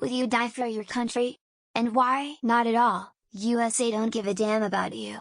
Would you die for your country? And why? Not at all, USA don't give a damn about you.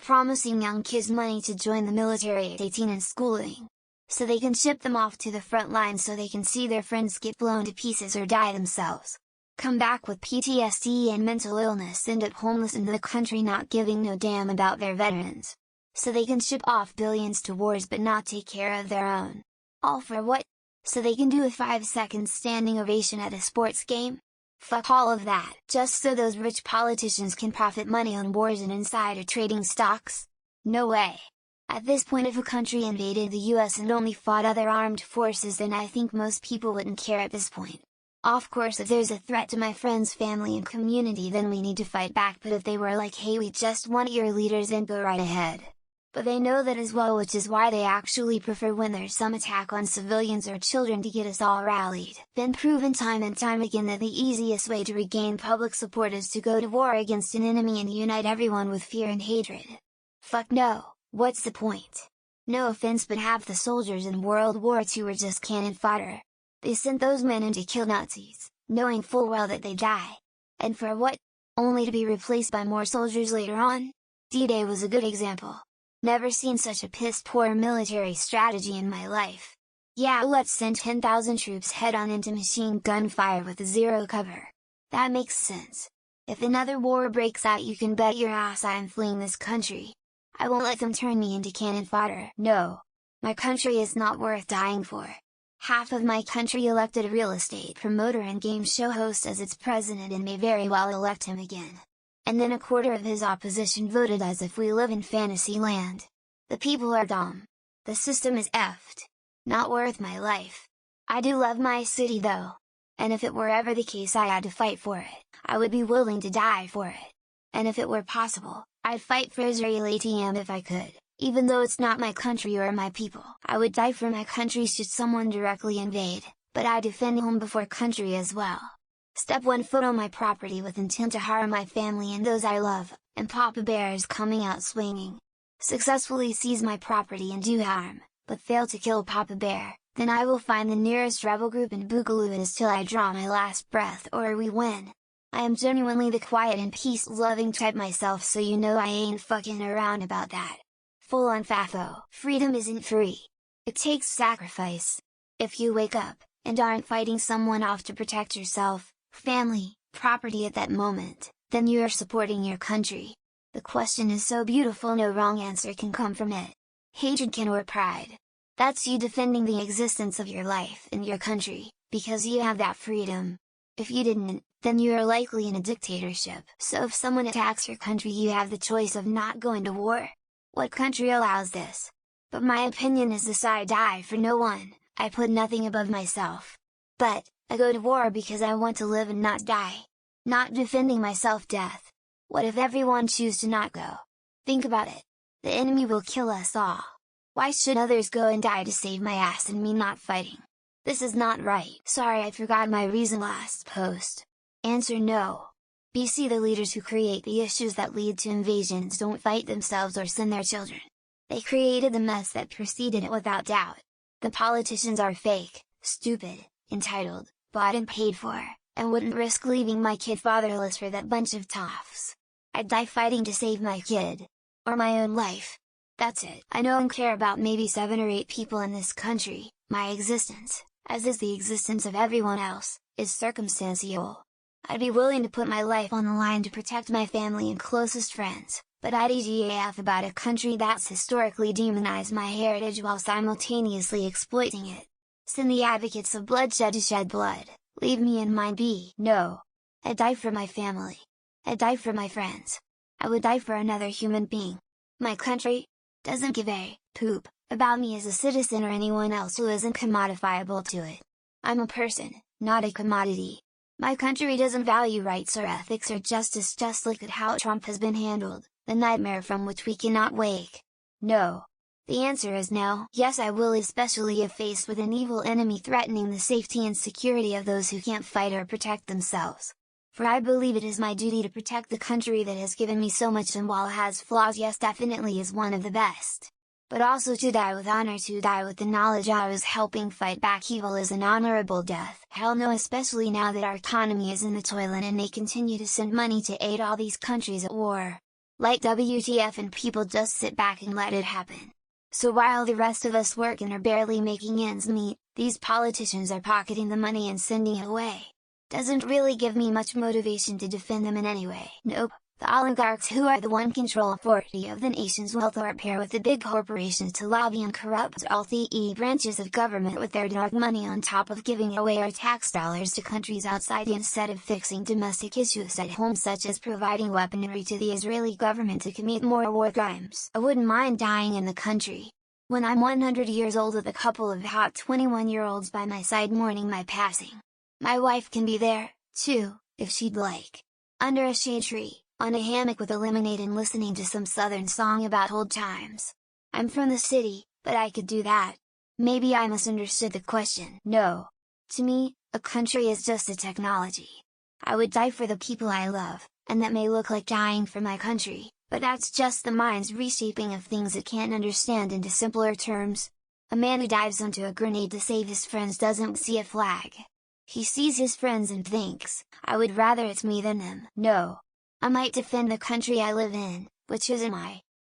Promising young kids money to join the military at 18 and schooling. So they can ship them off to the front line so they can see their friends get blown to pieces or die themselves. Come back with PTSD and mental illness, end up homeless in the country not giving no damn about their veterans. So they can ship off billions to wars but not take care of their own. All for what? So they can do a 5-second standing ovation at a sports game? Fuck all of that, just so those rich politicians can profit money on wars and insider trading stocks? No way! At this point, if a country invaded the US and only fought other armed forces, then I think most people wouldn't care at this point. Of course, if there's a threat to my friends, family and community, then we need to fight back, but if they were like, hey, we just want your leaders, then go right ahead. But they know that as well, which is why they actually prefer when there's some attack on civilians or children to get us all rallied. Been proven time and time again that the easiest way to regain public support is to go to war against an enemy and unite everyone with fear and hatred. Fuck no, what's the point? No offense, but half the soldiers in World War II were just cannon fodder. They sent those men in to kill Nazis, knowing full well that they'd die. And for what? Only to be replaced by more soldiers later on? D-Day was a good example. Never seen such a piss-poor military strategy in my life. Yeah, let's send 10,000 troops head-on into machine gun fire with zero cover. That makes sense. If another war breaks out, you can bet your ass I am fleeing this country. I won't let them turn me into cannon fodder. No. My country is not worth dying for. Half of my country elected a real estate promoter and game show host as its president and may very well elect him again. And then a quarter of his opposition voted as if we live in fantasy land. The people are dumb. The system is effed. Not worth my life. I do love my city though. And if it were ever the case I had to fight for it, I would be willing to die for it. And if it were possible, I'd fight for Israel ATM if I could, even though it's not my country or my people. I would die for my country should someone directly invade, but I defend home before country as well. Step 1, foot on my property with intent to harm my family and those I love, and Papa Bear is coming out swinging. Successfully seize my property and do harm, but fail to kill Papa Bear, then I will find the nearest rebel group and boogaloo it is till I draw my last breath or we win. I am genuinely the quiet and peace-loving type myself, so you know I ain't fucking around about that. Full on FAFO. Freedom isn't free. It takes sacrifice. If you wake up, and aren't fighting someone off to protect yourself, family, property at that moment, then you are supporting your country. The question is so beautiful, no wrong answer can come from it. Hatred can or pride. That's you defending the existence of your life and your country, because you have that freedom. If you didn't, then you are likely in a dictatorship. So if someone attacks your country, you have the choice of not going to war. What country allows this? But my opinion is this: I die for no one, I put nothing above myself. But, I go to war because I want to live and not die. Not defending myself death. What if everyone choose to not go? Think about it. The enemy will kill us all. Why should others go and die to save my ass and me not fighting? This is not right. Sorry, I forgot my reason last post. Answer: no. BC, the leaders who create the issues that lead to invasions don't fight themselves or send their children. They created the mess that preceded it without doubt. The politicians are fake, stupid, entitled, bought and paid for, and wouldn't risk leaving my kid fatherless for that bunch of toffs. I'd die fighting to save my kid. Or my own life. That's it. I know and care about maybe 7 or 8 people in this country. My existence, as is the existence of everyone else, is circumstantial. I'd be willing to put my life on the line to protect my family and closest friends, but I'd EGAF about a country that's historically demonized my heritage while simultaneously exploiting it. Send the advocates of bloodshed to shed blood, leave me and mine be. No. I'd die for my family. I'd die for my friends. I would die for another human being. My country doesn't give a poop about me as a citizen or anyone else who isn't commodifiable to it. I'm a person, not a commodity. My country doesn't value rights or ethics or justice. Just look at how Trump has been handled, the nightmare from which we cannot wake. No. The answer is no. Yes, I will, especially if faced with an evil enemy threatening the safety and security of those who can't fight or protect themselves. For I believe it is my duty to protect the country that has given me so much, and while it has flaws, yes, definitely is one of the best. but also to die with honor, to die with the knowledge I was helping fight back evil is an honorable death. Hell no, especially now that our economy is in the toilet and they continue to send money to aid all these countries at war. Like WTF, and people just sit back and let it happen. So while the rest of us work and are barely making ends meet, these politicians are pocketing the money and sending it away. Doesn't really give me much motivation to defend them in any way. Nope. The oligarchs, who are the one control 40 of the nation's wealth, are a pair with the big corporations to lobby and corrupt all the branches of government with their dark money, on top of giving away our tax dollars to countries outside instead of fixing domestic issues at home, such as providing weaponry to the Israeli government to commit more war crimes. I wouldn't mind dying in the country. When I'm 100 years old with a couple of hot 21-year-olds by my side mourning my passing. My wife can be there, too, if she'd like. Under a shade tree, on a hammock with a lemonade and listening to some southern song about old times. I'm from the city, but I could do that. Maybe I misunderstood the question. No. To me, a country is just a technology. I would die for the people I love, and that may look like dying for my country, but that's just the mind's reshaping of things it can't understand into simpler terms. A man who dives onto a grenade to save his friends doesn't see a flag. He sees his friends and thinks, I would rather it's me than them. No. I might defend the country I live in, which isn't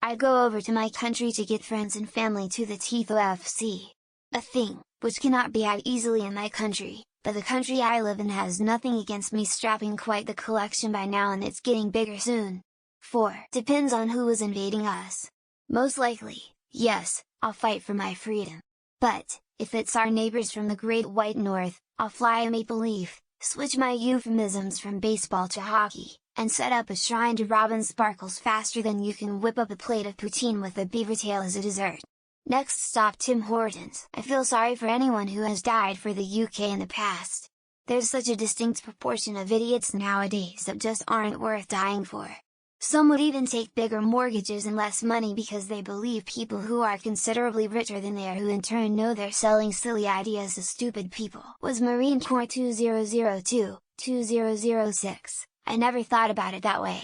I'd go over to my country to get friends and family to the teeth OFC. A thing, which cannot be had easily in my country, but the country I live in has nothing against me strapping quite the collection by now, and it's getting bigger soon. 4. Depends on who is invading us. Most likely, yes, I'll fight for my freedom. But, if it's our neighbors from the Great White North, I'll fly a maple leaf, switch my euphemisms from baseball to hockey, and set up a shrine to Robin Sparkles faster than you can whip up a plate of poutine with a beaver tail as a dessert. Next stop, Tim Hortons. I feel sorry for anyone who has died for the UK in the past. There's such a distinct proportion of idiots nowadays that just aren't worth dying for. Some would even take bigger mortgages and less money because they believe people who are considerably richer than they are, who in turn know they're selling silly ideas to stupid people. Was Marine Corps 2002, 2006. I never thought about it that way.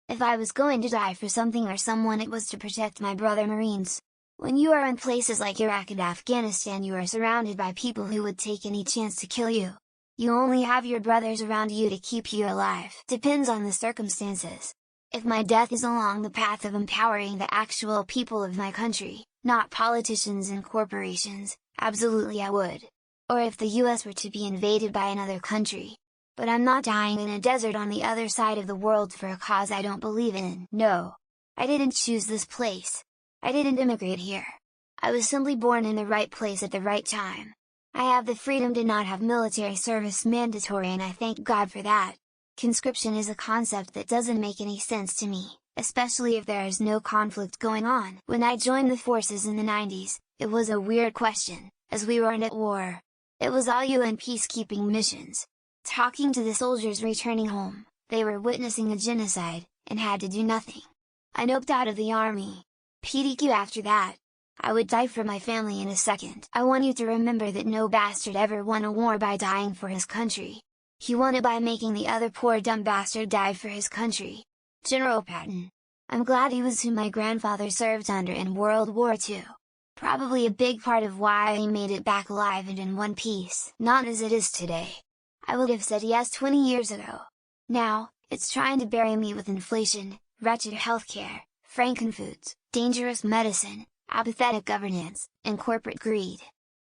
If I was going to die for something or someone, it was to protect my brother Marines. When you are in places like Iraq and Afghanistan, you are surrounded by people who would take any chance to kill you. You only have your brothers around you to keep you alive. Depends on the circumstances. If my death is along the path of empowering the actual people of my country, not politicians and corporations, absolutely I would. Or if the US were to be invaded by another country. But I'm not dying in a desert on the other side of the world for a cause I don't believe in. No. I didn't choose this place. I didn't immigrate here. I was simply born in the right place at the right time. I have the freedom to not have military service mandatory, and I thank God for that. Conscription is a concept that doesn't make any sense to me, especially if there is no conflict going on. When I joined the forces in the 90s, it was a weird question, as we weren't at war. It was all UN peacekeeping missions. Talking to the soldiers returning home, they were witnessing a genocide, and had to do nothing. I opted out of the army. PDQ after that. I would die for my family in a second. I want you to remember that no bastard ever won a war by dying for his country. He won it by making the other poor dumb bastard die for his country. General Patton. I'm glad he was who my grandfather served under in World War II. Probably a big part of why he made it back alive and in one piece. Not as it is today. I would have said yes 20 years ago. Now, it's trying to bury me with inflation, wretched healthcare, frankenfoods, dangerous medicine, apathetic governance, and corporate greed.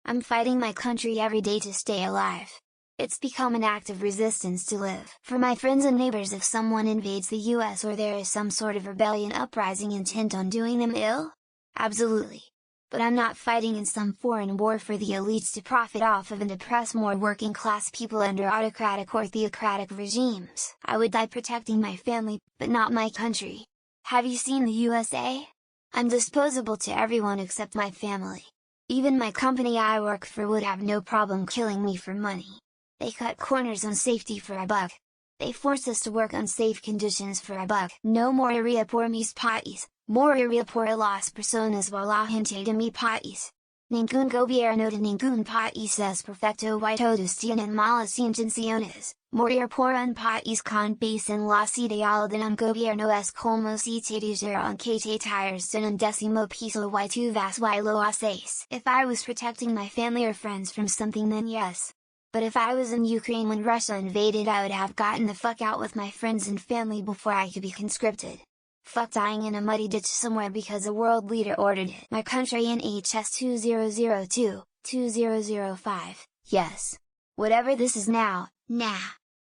I'm fighting my country every day to stay alive. It's become an act of resistance to live. For my friends and neighbors, if someone invades the US or there is some sort of rebellion uprising intent on doing them ill? Absolutely. But I'm not fighting in some foreign war for the elites to profit off of and oppress more working class people under autocratic or theocratic regimes. I would die protecting my family, but not my country. Have you seen the USA? I'm disposable to everyone except my family. Even my company I work for would have no problem killing me for money. They cut corners on safety for a buck. They force us to work on safe conditions for a buck. No moriría por mis país. Moriría por las personas o la gente de mi país. Ningún gobierno de ningún país es perfecto y todos tienen malas intenciones. Morir por un país con base en la ciudad de un gobierno es como si te dijeran que te tires de un décimo piso y tú vas y lo haces. If I was protecting my family or friends from something, then yes. But if I was in Ukraine when Russia invaded, I would have gotten the fuck out with my friends and family before I could be conscripted. Fuck dying in a muddy ditch somewhere because a world leader ordered it. My country in HS 2002, 2005, yes. Whatever this is now, nah.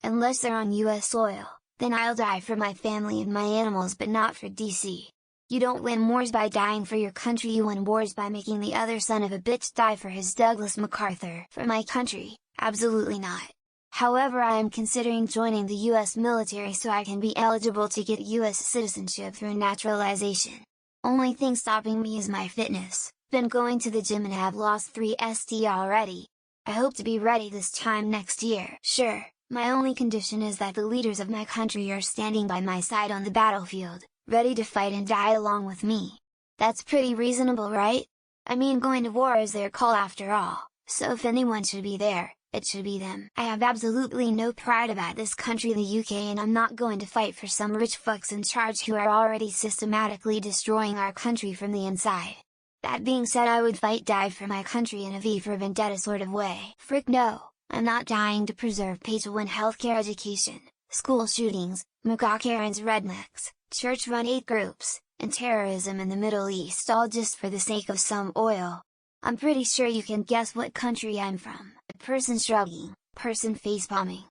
Unless they're on US soil, then I'll die for my family and my animals, but not for DC. You don't win wars by dying for your country, you win wars by making the other son of a bitch die for his Douglas MacArthur. For my country, absolutely not. However, I am considering joining the US military so I can be eligible to get US citizenship through naturalization. Only thing stopping me is my fitness. Been going to the gym and have lost 3 st already. I hope to be ready this time next year. Sure, my only condition is that the leaders of my country are standing by my side on the battlefield, ready to fight and die along with me. That's pretty reasonable, right? I mean, going to war is their call after all, so if anyone should be there, it should be them. I have absolutely no pride about this country, the UK, and I'm not going to fight for some rich fucks in charge who are already systematically destroying our country from the inside. That being said, I would fight die for my country in a V for Vendetta sort of way. Frick no, I'm not dying to preserve pay-to-win healthcare, education, school shootings, Magog Karen's rednecks, church-run hate groups, and terrorism in the Middle East, all just for the sake of some oil. I'm pretty sure you can guess what country I'm from. Person shrugging, person facepalming.